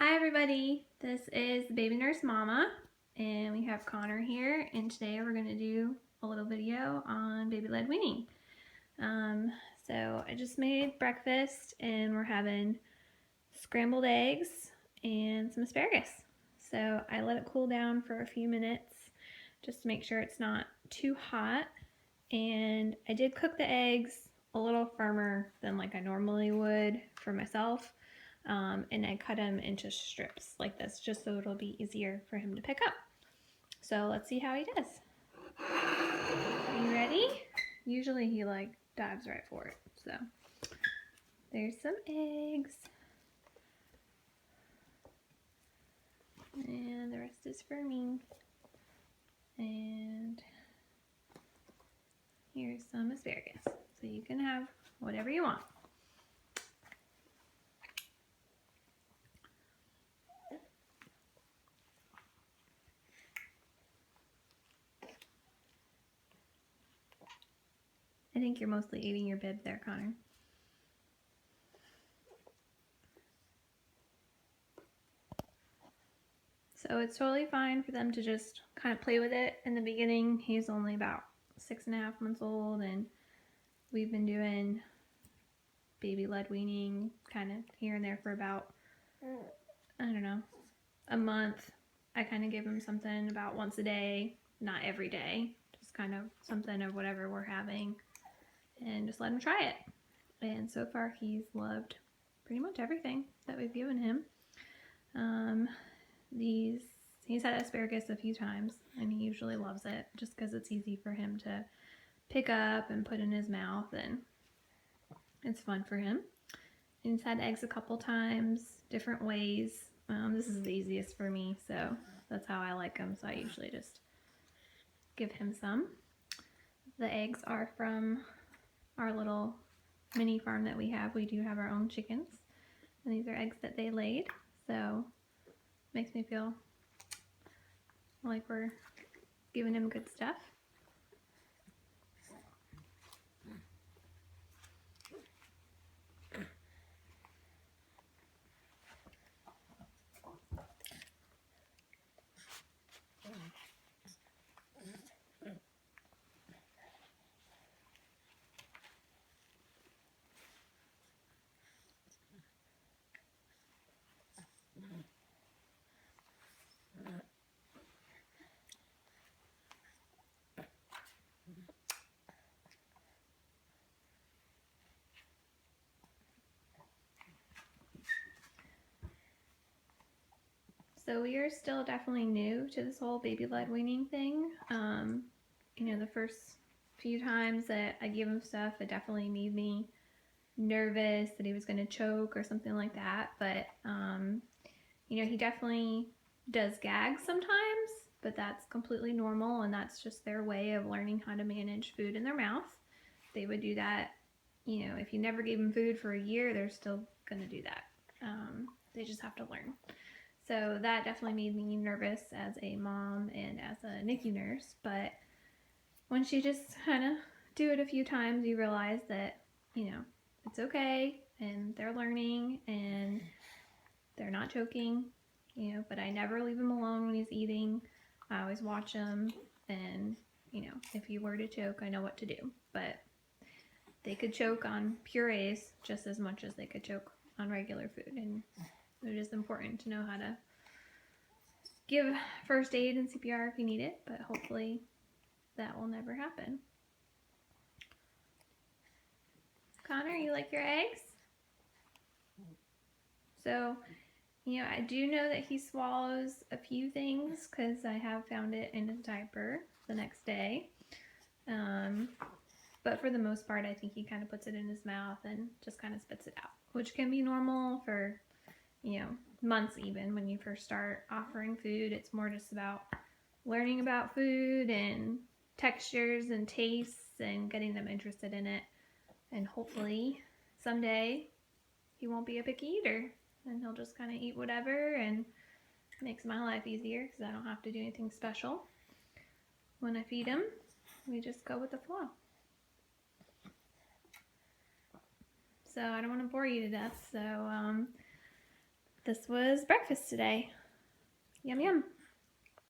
Hi everybody, this is Baby Nurse Mama and we have Connor here, and today we're going to do a little video on baby-led weaning. So I just made breakfast and we're having scrambled eggs and some asparagus. So I let it cool down for a few minutes just to make sure it's not too hot, and I did cook the eggs a little firmer than like I normally would for myself. And I cut him into strips like this just so it'll be easier for him to pick up. So let's see how he does. Are you ready? Usually he like dives right for it. So there's some eggs. And the rest is for me. And here's some asparagus. So you can have whatever you want. I think you're mostly eating your bib there, Connor. So it's totally fine for them to just kind of play with it. In the beginning, he's only about 6.5 months old, and we've been doing baby-led weaning kind of here and there for about, I don't know, a month. I kind of give him something about once a day, not every day, just kind of something of whatever we're having, and just let him try it. And so far he's loved pretty much everything that we've given him. He's had asparagus a few times and he usually loves it just because it's easy for him to pick up and put in his mouth, and it's fun for him. And he's had eggs a couple times, different ways. This is the easiest for me, so that's how I like them, so I usually just give him some. The eggs are from our little mini farm that we have. We do have our own chickens, and these are eggs that they laid, so it makes me feel like we're giving him good stuff. So we are still definitely new to this whole baby-led weaning thing. You know, the first few times that I gave him stuff, it definitely made me nervous that he was going to choke or something like that. But, you know, he definitely does gag sometimes, but that's completely normal, and that's just their way of learning how to manage food in their mouth. They would do that, you know, if you never gave them food for a year, they're still going to do that. They just have to learn. So that definitely made me nervous as a mom and as a NICU nurse. But once you just kind of do it a few times, you realize that, you know, it's okay and they're learning and they're not choking, you know, but I never leave him alone when he's eating. I always watch him, and, you know, if he were to choke, I know what to do. But they could choke on purees just as much as they could choke on regular food, and it is important to know how to give first aid and CPR if you need it, but hopefully that will never happen. Connor, you like your eggs? So, you know, I do know that he swallows a few things because I have found it in his diaper the next day. But for the most part, I think he kind of puts it in his mouth and just kind of spits it out, which can be normal for, you know, months even when you first start offering food. It's more just about learning about food and textures and tastes and getting them interested in it. And hopefully someday he won't be a picky eater and he'll just kind of eat whatever, and it makes my life easier because I don't have to do anything special when I feed him. We just go with the flow. So I don't want to bore you to death, so this was breakfast today. Yum, yum.